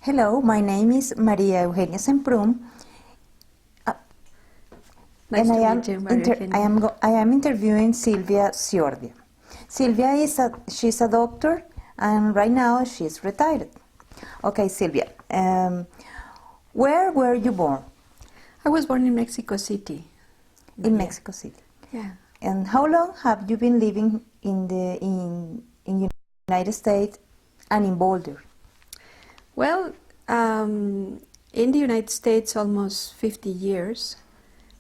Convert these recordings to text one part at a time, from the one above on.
Hello, my name is Maria Eugenia Semprum, Nice and to meet you, Maria Eugenia. I am interviewing Silvia Kjolseth. Silvia she's a doctor, and right now she's retired. Okay, Silvia, where were you born? I was born in Mexico City. In Mexico City. Yeah. And how long have you been living in the United States and in Boulder? Well, in the United States, almost 50 years,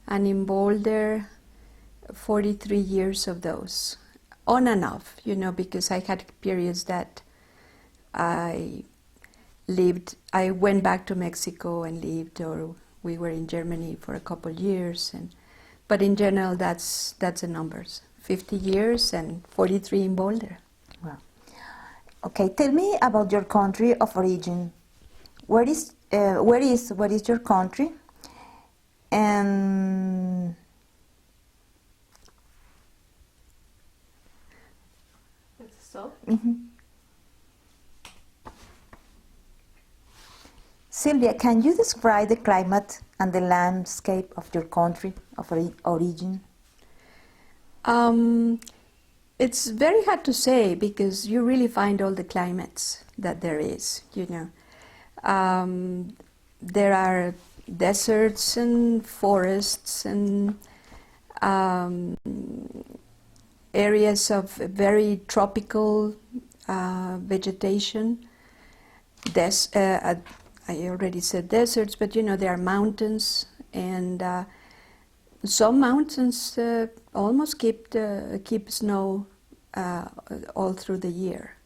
and in Boulder, 43 years of those, on and off, because I had periods that I went back to Mexico and lived, or we were in Germany for a couple years, but in general, that's the numbers, 50 years and 43 in Boulder. Wow. Okay, tell me about your country of origin. What is your country? And Silvia, can you describe the climate and the landscape of your country of origin? It's very hard to say because you really find all the climates that there is, There are deserts and forests and areas of very tropical vegetation. I already said deserts, but there are mountains, and some mountains almost keep snow all through the year.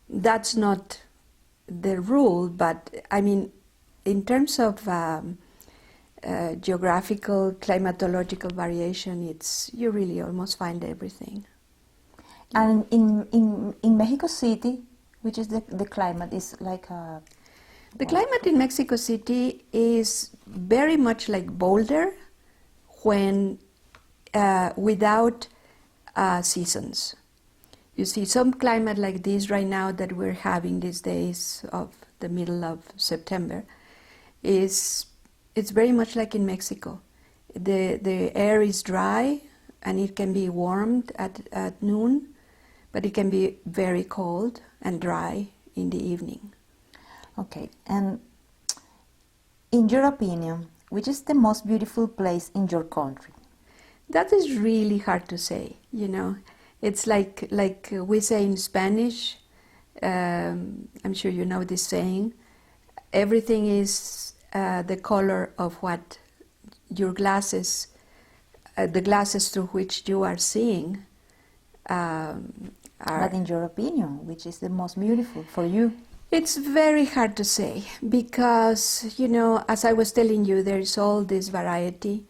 That's not the rule, but I mean, in terms of geographical, climatological variation, you really almost find everything. And in Mexico City, which is the climate is like a... The climate in Mexico City is very much like Boulder, when without seasons. You see, some climate like this right now that we're having these days of the middle of September it's very much like in Mexico. The air is dry and it can be warmed at noon, but it can be very cold and dry in the evening. Okay, and in your opinion, which is the most beautiful place in your country? That is really hard to say, It's like we say in Spanish, I'm sure you know this saying, everything is the color of what your glasses, the glasses through which you are seeing are. But in your opinion, which is the most beautiful for you? It's very hard to say because, as I was telling you, there's all this variety.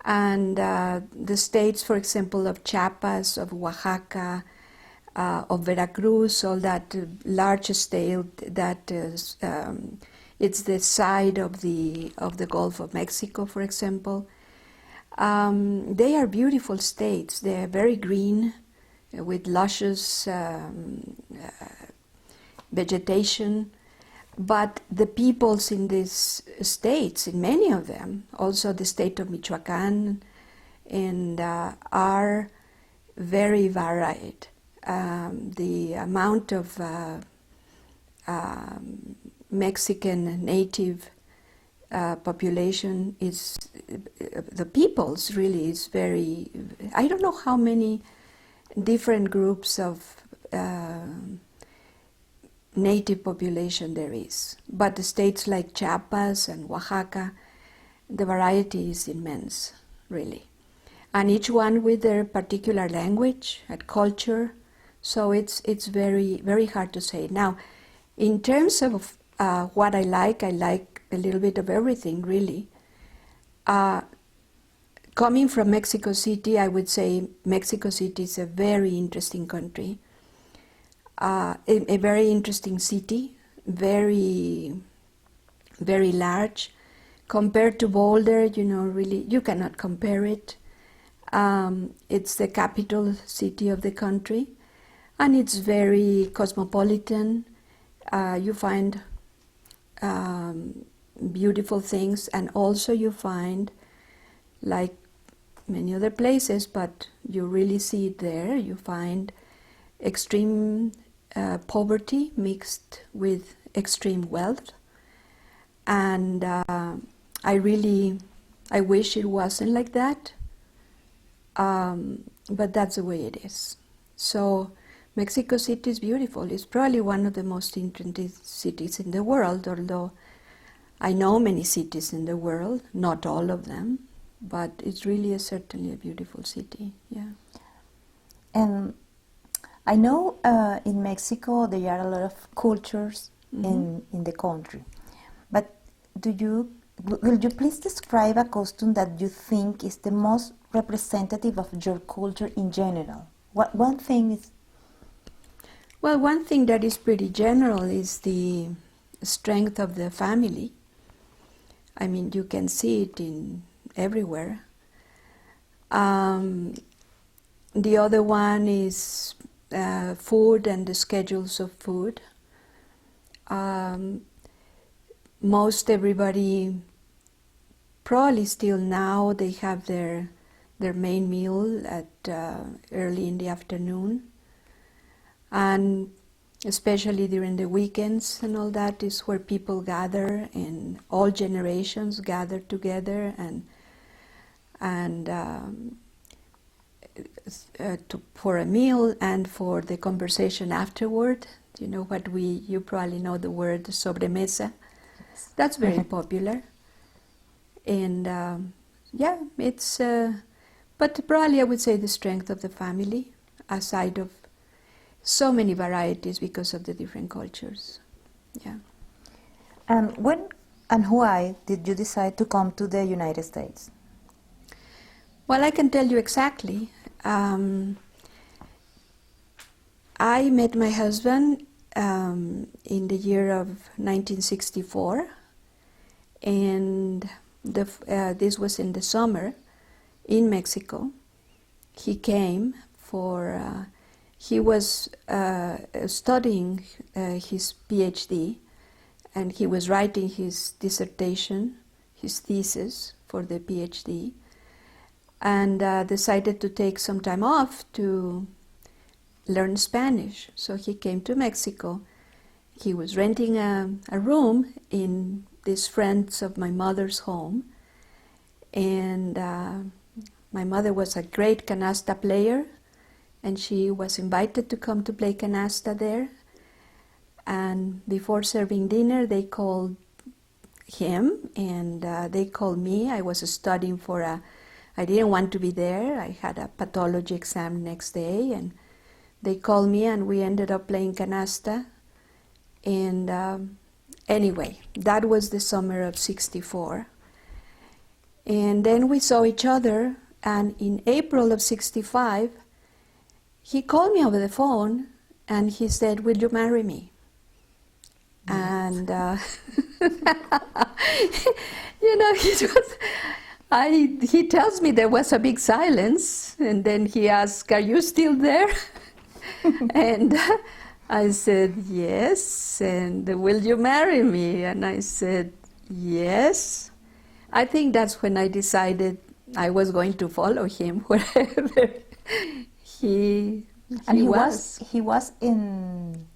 And the states, for example, of Chiapas, of Oaxaca, of Veracruz, all that large state that it's the side of the Gulf of Mexico, for example. They are beautiful states. They are very green, with luscious vegetation. But the peoples in these states, in many of them, also the state of Michoacán, and are very varied. The amount of Mexican native population is, the peoples really is very, I don't know how many different groups of native population there is. But the states like Chiapas and Oaxaca, the variety is immense, really. And each one with their particular language and culture, so it's very, very hard to say. Now, in terms of what I like a little bit of everything, really. Coming from Mexico City, I would say Mexico City is a very interesting country. A very interesting city, very, very large. Compared to Boulder, really, you cannot compare it. It's the capital city of the country, and it's very cosmopolitan. You find beautiful things, and also you find, like many other places, but you really see it there, you find extreme poverty mixed with extreme wealth. And I wish it wasn't like that, but that's the way it is. So Mexico City is beautiful. It's probably one of the most interesting cities in the world, although I know many cities in the world, not all of them, but it's really certainly a beautiful city, yeah. And I know in Mexico there are a lot of cultures in the country, but will you please describe a costume that you think is the most representative of your culture in general? What one thing is? Well, one thing that is pretty general is the strength of the family. I mean, you can see it in everywhere. The other one is food and the schedules of food. Most everybody, probably still now, they have their main meal at early in the afternoon, and especially during the weekends and all that is where people gather, and all generations gather together for a meal and for the conversation afterward. You know what you probably know the word sobremesa. Yes. That's very popular. And yeah, it's, but probably I would say the strength of the family, aside of so many varieties because of the different cultures. Yeah. And when and why did you decide to come to the United States? Well, I can tell you exactly. I met my husband in the year of 1964, and this was in the summer in Mexico. He came for, he was studying his PhD, and he was writing his dissertation, his thesis for the PhD, and decided to take some time off to learn Spanish. So he came to Mexico. He was renting a room in these friends of my mother's home, and my mother was a great canasta player, and she was invited to come to play canasta there. And before serving dinner, they called him, and they called me. I was studying I didn't want to be there. I had a pathology exam next day, and they called me, and we ended up playing canasta. And anyway, that was the summer of '64. And then we saw each other, and in April of '65, he called me over the phone, and he said, "Will you marry me?" And you know, he tells me there was a big silence, and then he asked, "Are you still there?" And I said, "Yes." And, "Will you marry me?" And I said, "Yes." I think that's when I decided I was going to follow him wherever he was. He was in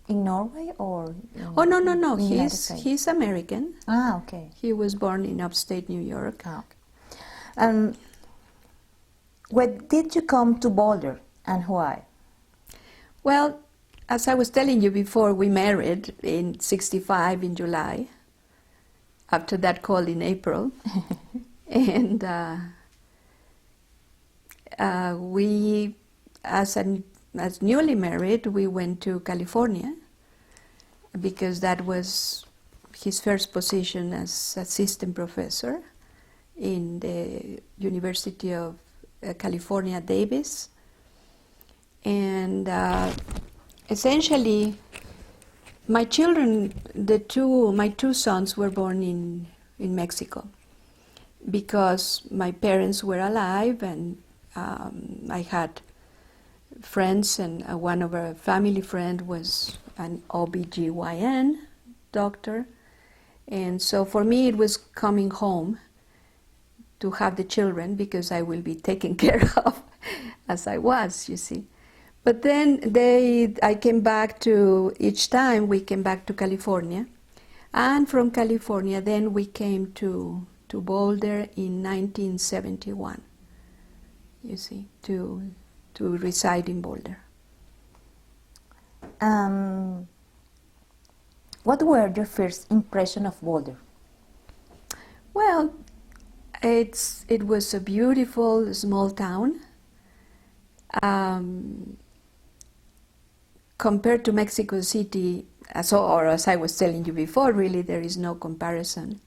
Norway or? Oh, no. He's American. Ah, okay. He was born in upstate New York. Ah, okay. When did you come to Boulder, and why? Well, as I was telling you before, we married in '65 in July, after that call in April. And we, as newly married, we went to California, because that was his first position as assistant professor in the University of California, Davis. And essentially, my children, my two sons were born in Mexico, because my parents were alive, and I had friends, and one of our family friend was an OBGYN doctor, And so for me it was coming home to have the children because I will be taken care of as I was, you see. But then I came back to, each time we came back to California. And from California then we came to Boulder in 1971, you see, to reside in Boulder. What were your first impression of Boulder? Well, it was a beautiful small town. Compared to Mexico City, as I was telling you before, really there is no comparison.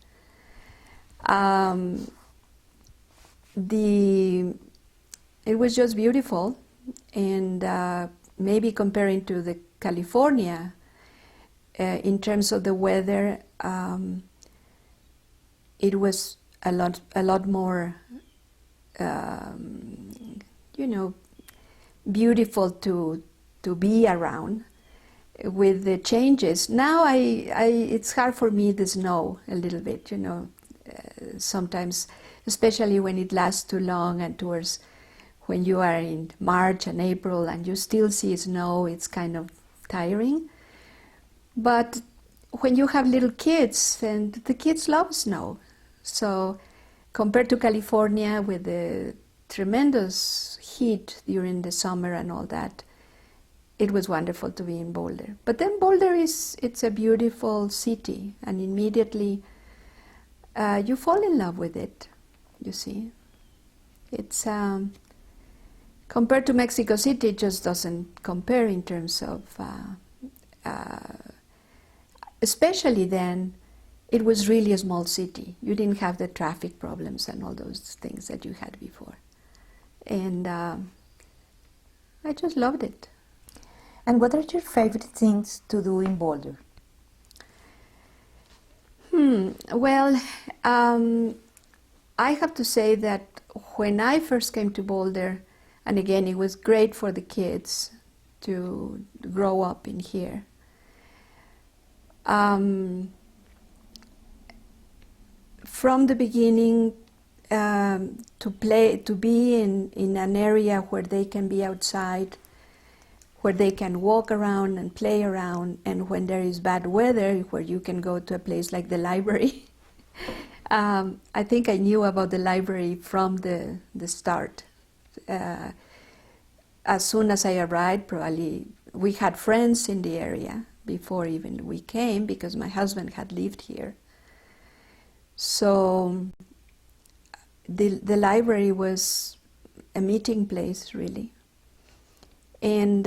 It was just beautiful, and maybe comparing to the California, in terms of the weather, it was a lot more, beautiful to be around with the changes. Now it's hard for me, the snow a little bit, sometimes, especially when it lasts too long and towards when you are in March and April and you still see snow, it's kind of tiring. But when you have little kids, and the kids love snow, so compared to California with the tremendous heat during the summer and all that, it was wonderful to be in Boulder. But then Boulder it's a beautiful city, and immediately you fall in love with it, you see. It's compared to Mexico City, it just doesn't compare in terms of, especially then, it was really a small city. You didn't have the traffic problems and all those things that you had before. And I just loved it. And what are your favorite things to do in Boulder? Well, I have to say that when I first came to Boulder, and again, it was great for the kids to grow up in here. From the beginning, to be in an area where they can be outside, where they can walk around and play around, and when there is bad weather, where you can go to a place like the library. I think I knew about the library from the start. As soon as I arrived, probably we had friends in the area before even we came, because my husband had lived here. So the library was a meeting place, really. And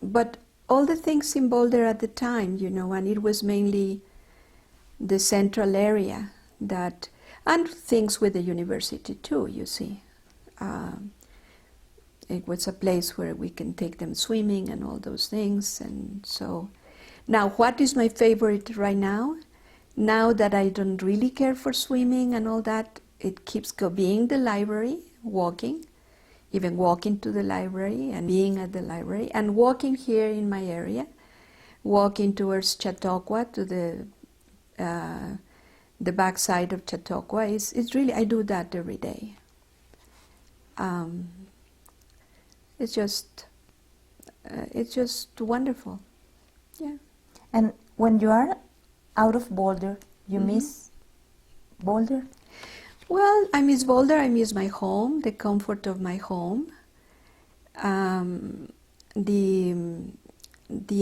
but all the things in Boulder at the time, and it was mainly the central area that, and things with the university too, you see. It was a place where we can take them swimming and all those things. And so now, what is my favorite right now? Now that I don't really care for swimming and all that, it keeps being the library, walking, even walking to the library and being at the library, and walking here in my area, walking towards Chautauqua, to the backside of Chautauqua. It's really, I do that every day. It's just wonderful. Yeah. And when you are out of Boulder, you miss Boulder? Well, I miss Boulder. I miss my home, the comfort of my home, the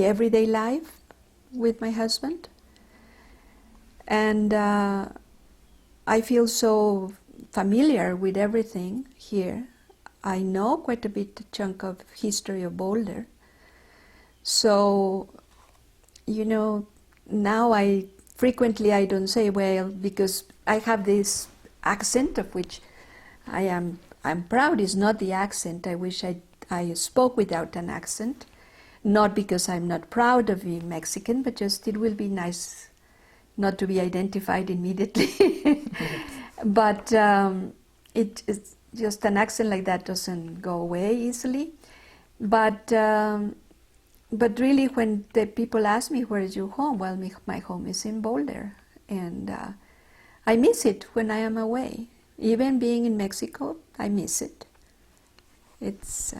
everyday life with my husband, and I feel so familiar with everything here. I know quite a bit chunk of history of Boulder. So, now I don't say, well, because I have this accent of which I'm proud. Is not the accent. I wish I spoke without an accent. Not because I'm not proud of being Mexican, but just it will be nice not to be identified immediately. But it's just an accent like that doesn't go away easily. But but really, when the people ask me, where is your home? Well, my home is in Boulder, and I miss it when I am away. Even being in Mexico, I miss it. It's...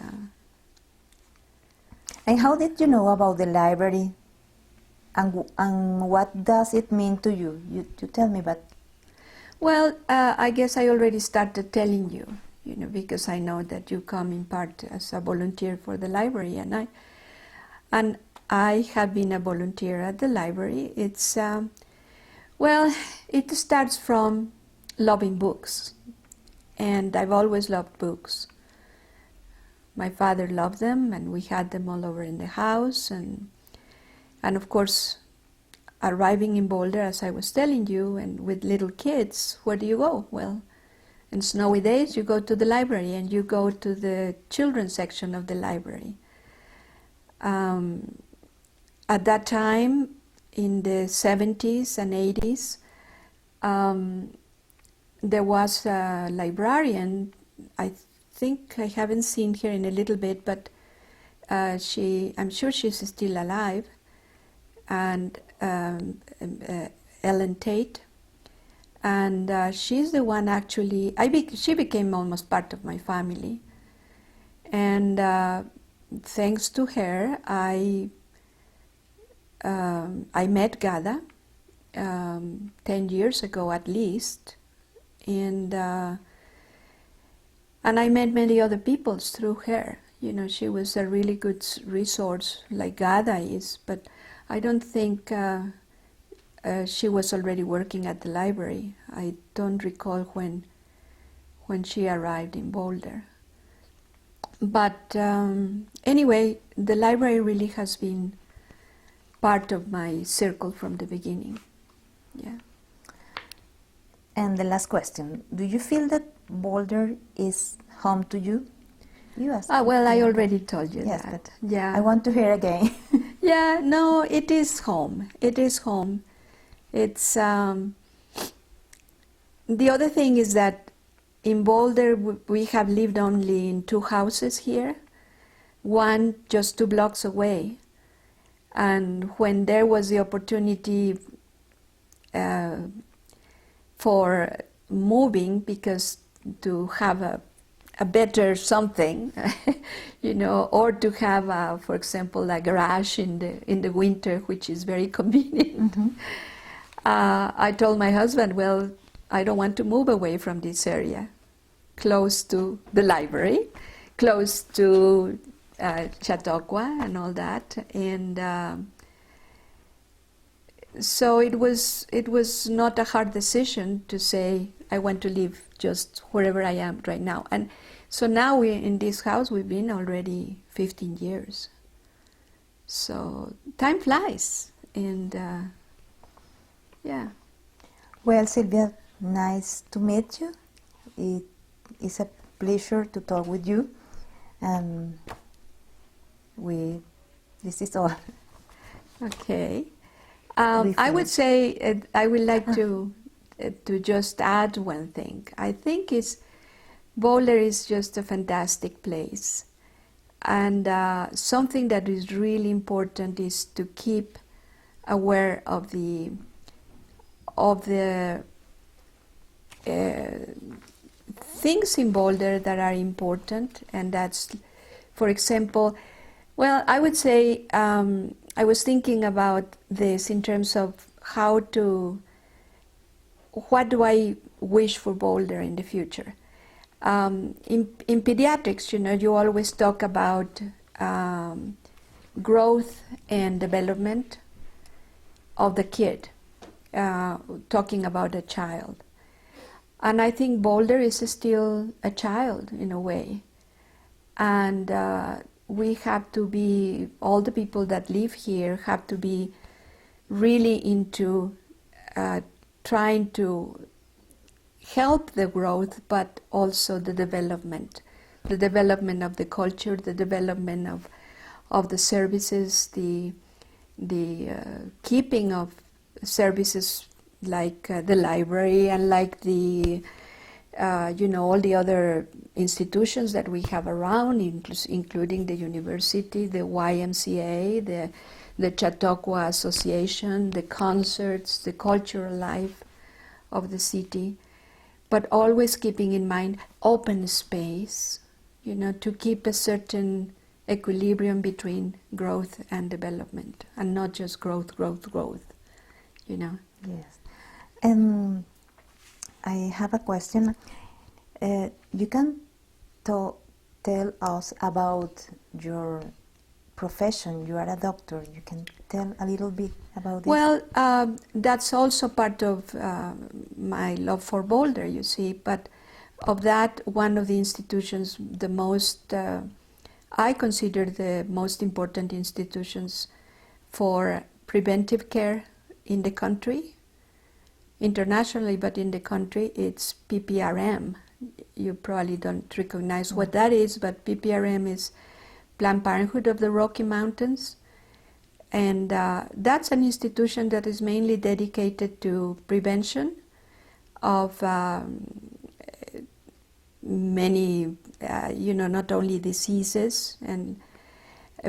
And how did you know about the library? And what does it mean to you? You tell me, but... Well, I guess I already started telling you, because I know that you come in part as a volunteer for the library, and I have been a volunteer at the library. It's, well, it starts from loving books, and I've always loved books. My father loved them, and we had them all over in the house, and of course, arriving in Boulder, as I was telling you, and with little kids, where do you go? Well, in snowy days, you go to the library, and you go to the children's section of the library. At that time, in the 70s and 80s, there was a librarian. I think I haven't seen her in a little bit, but I'm sure she's still alive, and Ellen Tate, and she's the one actually. She became almost part of my family, and thanks to her, I met Gada 10 years ago at least, and I met many other people through her. She was a really good resource, like Gada is, but I don't think she was already working at the library. I don't recall when she arrived in Boulder. But anyway, the library really has been part of my circle from the beginning. Yeah. And the last question, do you feel that Boulder is home to you? You asked. Well, I already told you yes, that. But yeah. I want to hear again. Yeah, no, it is home. It is home. It's the other thing is that in Boulder we have lived only in 2 houses here, one just 2 blocks away, and when there was the opportunity for moving, because to have a better something, or to have, for example, a garage in the winter, which is very convenient. Mm-hmm. I told my husband, well, I don't want to move away from this area, close to the library, close to Chautauqua and all that, and so it was not a hard decision to say I want to live just wherever I am right now. And so now in this house we've been already 15 years. So time flies, and yeah. Well, Silvia, nice to meet you. It is a pleasure to talk with you, and this is all. Okay. I would say I would like to just add one thing. I think Boulder is just a fantastic place, and something that is really important is to keep aware of the things in Boulder that are important, and that's, for example, well, I would say I was thinking about this in terms of what do I wish for Boulder in the future. In pediatrics, you always talk about growth and development of the kid, talking about a child. And I think Boulder is still a child in a way. And we have to be, all the people that live here have to be really into trying to help the growth, but also the development of the culture, the development of the services, the keeping of services like the library and like the all the other institutions that we have around, including the university, the YMCA, the Chautauqua Association, the concerts, the cultural life of the city, but always keeping in mind open space, to keep a certain equilibrium between growth and development, and not just growth. Yes. I have a question. You can tell us about your profession. You are a doctor. You can tell a little bit about this? Well, that's also part of my love for Boulder, you see. But of that, one of the institutions, the most, I consider the most important institutions for preventive care in the country, internationally, but in the country, it's PPRM. You probably don't recognize what that is, but PPRM is Planned Parenthood of the Rocky Mountains. And that's an institution that is mainly dedicated to prevention of many, not only diseases and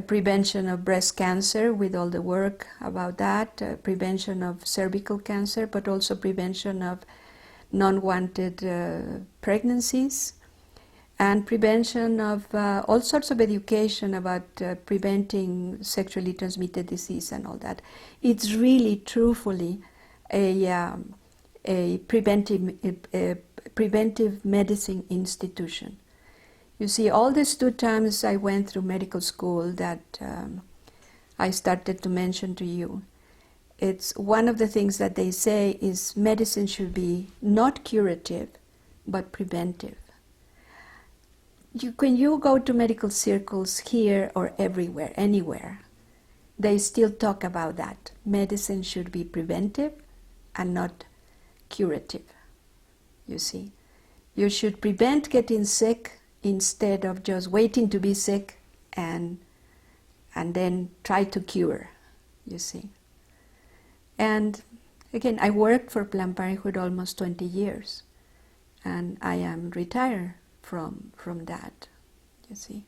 prevention of breast cancer with all the work about that, prevention of cervical cancer, but also prevention of non-wanted pregnancies, and prevention of all sorts of education about preventing sexually transmitted disease and all that. It's really, truthfully, a preventive medicine institution. You see, all these 2 times I went through medical school that I started to mention to you, it's one of the things that they say is medicine should be not curative, but preventive. When you go to medical circles here or everywhere, anywhere, they still talk about that. Medicine should be preventive and not curative, you see. You should prevent getting sick instead of just waiting to be sick and then try to cure, you see. And again, I worked for Planned Parenthood almost 20 years, and I am retired from that, you see,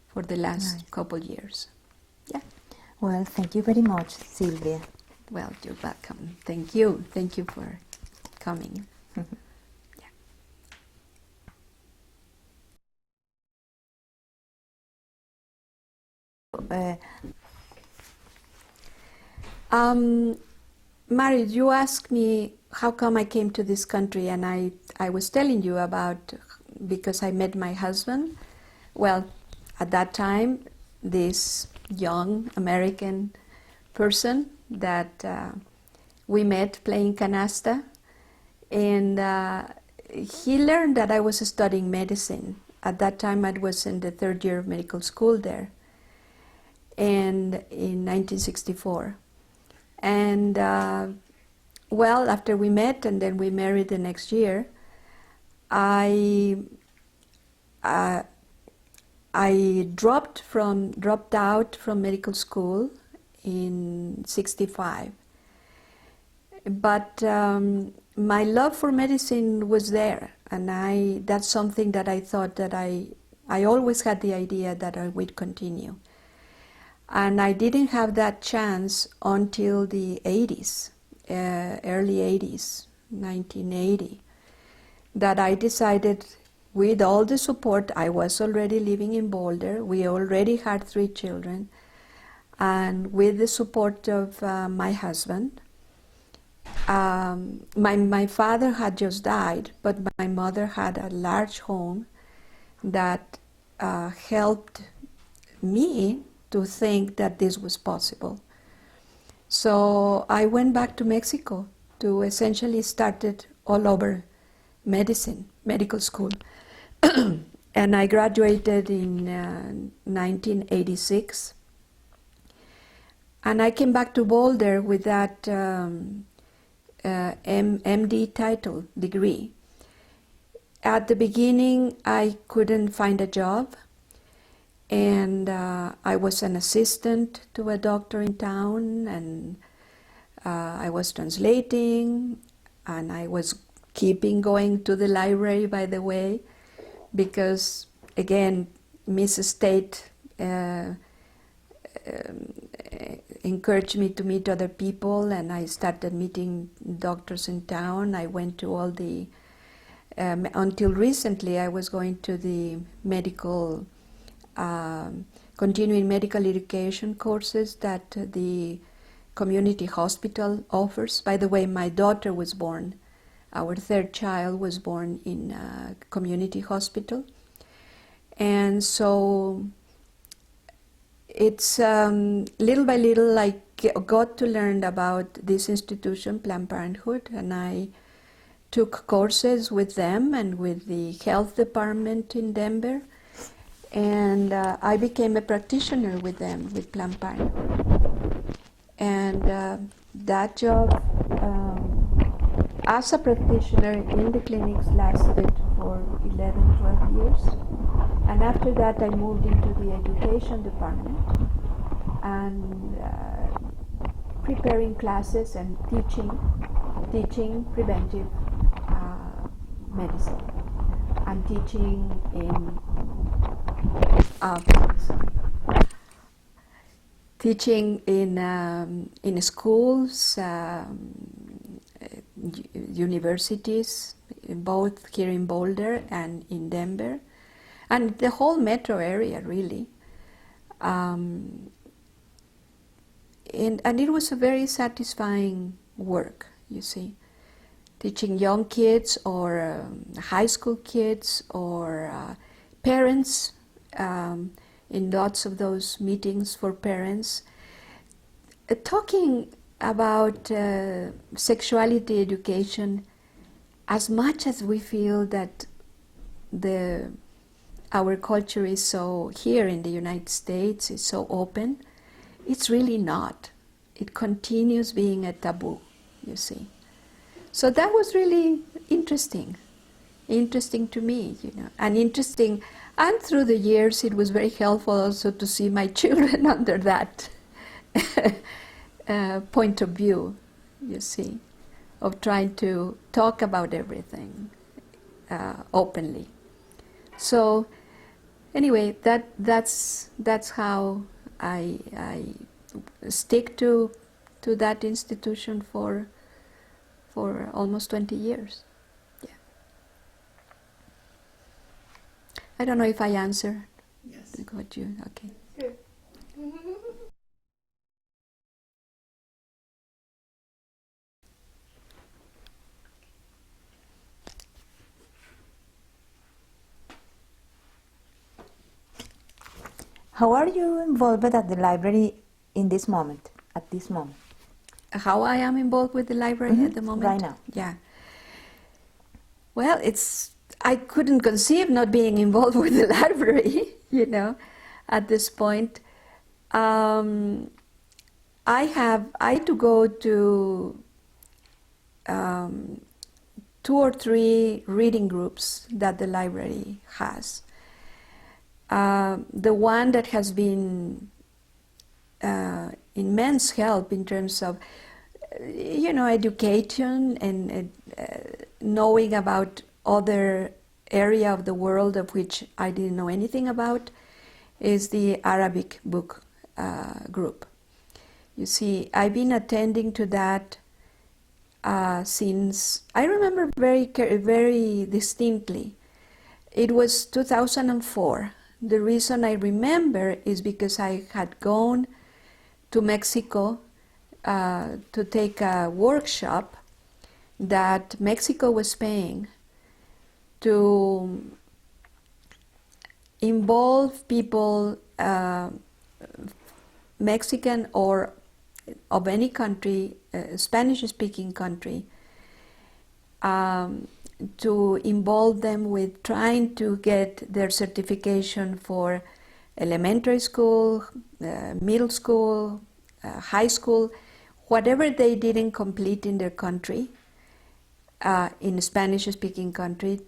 for the last couple years. Yeah. Well, thank you very much, Silvia. Well, you're welcome. Thank you. Thank you for coming. Mari, you asked me how come I came to this country, and I was telling you about because I met my husband. Well, at that time, this young American person that we met playing canasta, and he learned that I was studying medicine. At that time, I was in the 3rd year of medical school there, and in 1964. And well, after we met and then we married the next year, I dropped out from medical school in '65. But my love for medicine was there, and that's something that I thought that I always had the idea that I would continue. And I didn't have that chance until the 80s, early 80s, 1980, that I decided, with all the support, I was already living in Boulder, we already had 3 children, and with the support of my husband, my father had just died, but my mother had a large home that helped me to think that this was possible. So I went back to Mexico to essentially start it all over medicine, medical school. And I graduated in 1986. And I came back to Boulder with that MD title, degree. At the beginning, I couldn't find a job. And I was an assistant to a doctor in town, and I was translating, and I was keeping going to the library, by the way, because, again, Mrs. State encouraged me to meet other people, and I started meeting doctors in town. I went to all the, until recently, I was going to the medical, continuing medical education courses that the community hospital offers. By the way, my daughter was born, our third child was born in a community hospital. And so it's little by little I got to learn about this institution, Planned Parenthood, and I took courses with them and with the health department in Denver, and I became a practitioner with them, with Planned Parenthood. And that job as a practitioner in the clinics lasted for 11, 12 years. And after that I moved into the education department and preparing classes and teaching preventive medicine and teaching in in schools, universities, both here in Boulder and in Denver, and the whole metro area, really. And it was a very satisfying work, you see, teaching young kids or high school kids or parents, in lots of those meetings for parents, talking about sexuality education. As much as we feel that our culture is so, here in the United States, is so open, it's really not. It continues being a taboo, you see. So that was really interesting to me, you know, and interesting. And through the years, it was very helpful also to see my children under that point of view, you see, of trying to talk about everything openly. So anyway, that's how I stick to that institution for almost 20 years. Yeah. I don't know if I answered. Yes. What you, okay. Good. How are you involved at the library in this moment, at this moment? How I am involved with the library at the moment? Right now. Yeah. Well, I couldn't conceive not being involved with the library, you know, at this point. I had to go to 2 or 3 reading groups that the library has. The one that has been immense help in terms of, you know, education and knowing about other area of the world of which I didn't know anything about, is the Arabic book group. You see, I've been attending to that since, I remember very distinctly, it was 2004. The reason I remember is because I had gone to Mexico to take a workshop that Mexico was paying to involve people, Mexican or of any country, Spanish-speaking country, to involve them with trying to get their certification for elementary school, middle school, high school, whatever they didn't complete in their country, in a Spanish-speaking country,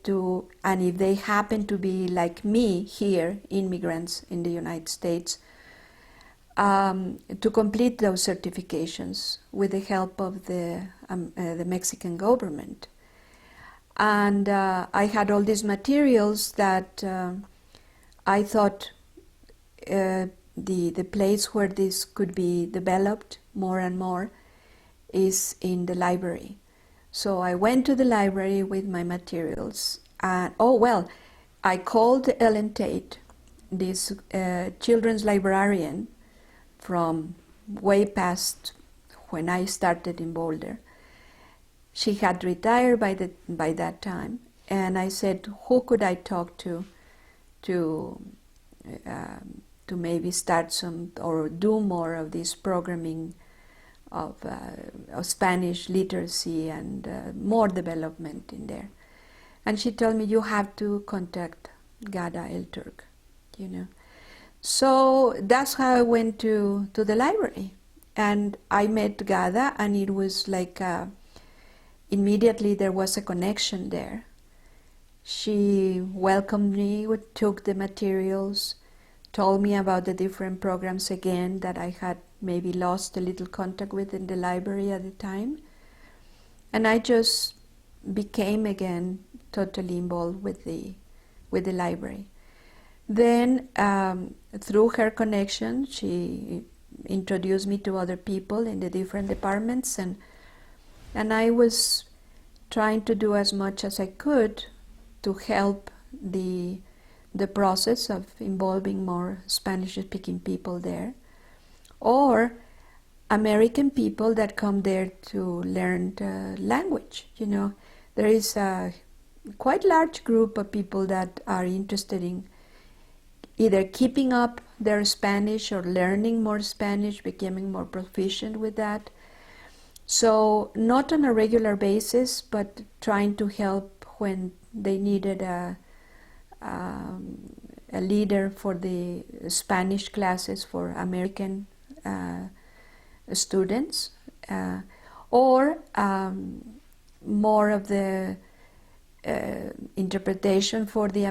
and if they happen to be like me here, immigrants in the United States, to complete those certifications with the help of the Mexican government. And I had all these materials that I thought the place where this could be developed more and more is in the library. So I went to the library with my materials, and I called Ellen Tate, this children's librarian from way past when I started in Boulder. She had retired by that time, and I said, who could I talk to maybe start some or do more of this programming of Spanish literacy and more development in there. And she told me, you have to contact Gada El-Turk, you know. So that's how I went to the library. And I met Gada, and it was like immediately there was a connection there. She welcomed me, took the materials, told me about the different programs again that I had maybe lost a little contact with in the library at the time. And I just became again totally involved with the library. Then through her connection, she introduced me to other people in the different departments, and I was trying to do as much as I could to help the process of involving more Spanish-speaking people there, or American people that come there to learn the language. You know, there is a quite large group of people that are interested in either keeping up their Spanish or learning more Spanish, becoming more proficient with that. So not on a regular basis, but trying to help when they needed a leader for the Spanish classes for American students, or more of the interpretation for the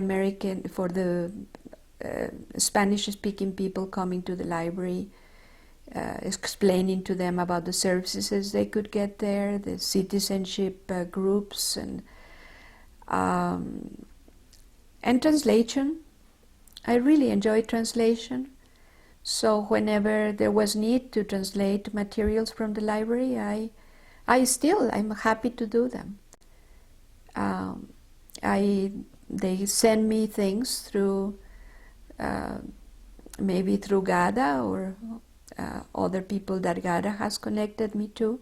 Spanish-speaking people coming to the library, explaining to them about the services they could get there, the citizenship groups, and translation. I really enjoy translation. So whenever there was need to translate materials from the library, I'm happy to do them. They send me things through maybe through Gada or other people that Gada has connected me to.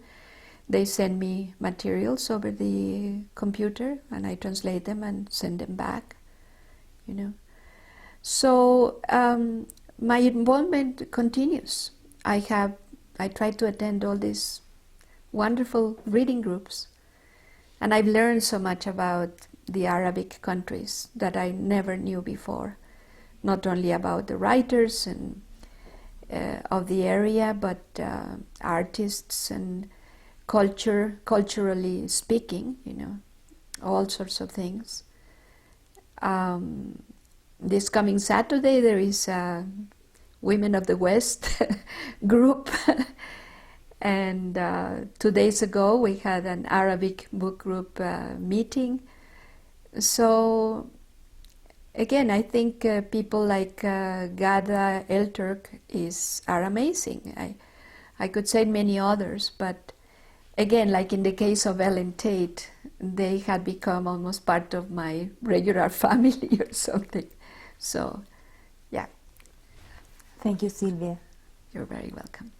They send me materials over the computer, and I translate them and send them back, you know. So my involvement continues. I try to attend all these wonderful reading groups, and I've learned so much about the Arabic countries that I never knew before. Not only about the writers and of the area, but artists and culturally speaking, you know, all sorts of things. This coming Saturday there is a Women of the West group, and 2 days ago we had an Arabic book group meeting. So again, I think people like Gada El-Turk are amazing. I could say many others, but again, like in the case of Ellen Tate, they had become almost part of my regular family or something. So, yeah. Thank you, Silvia. You're very welcome.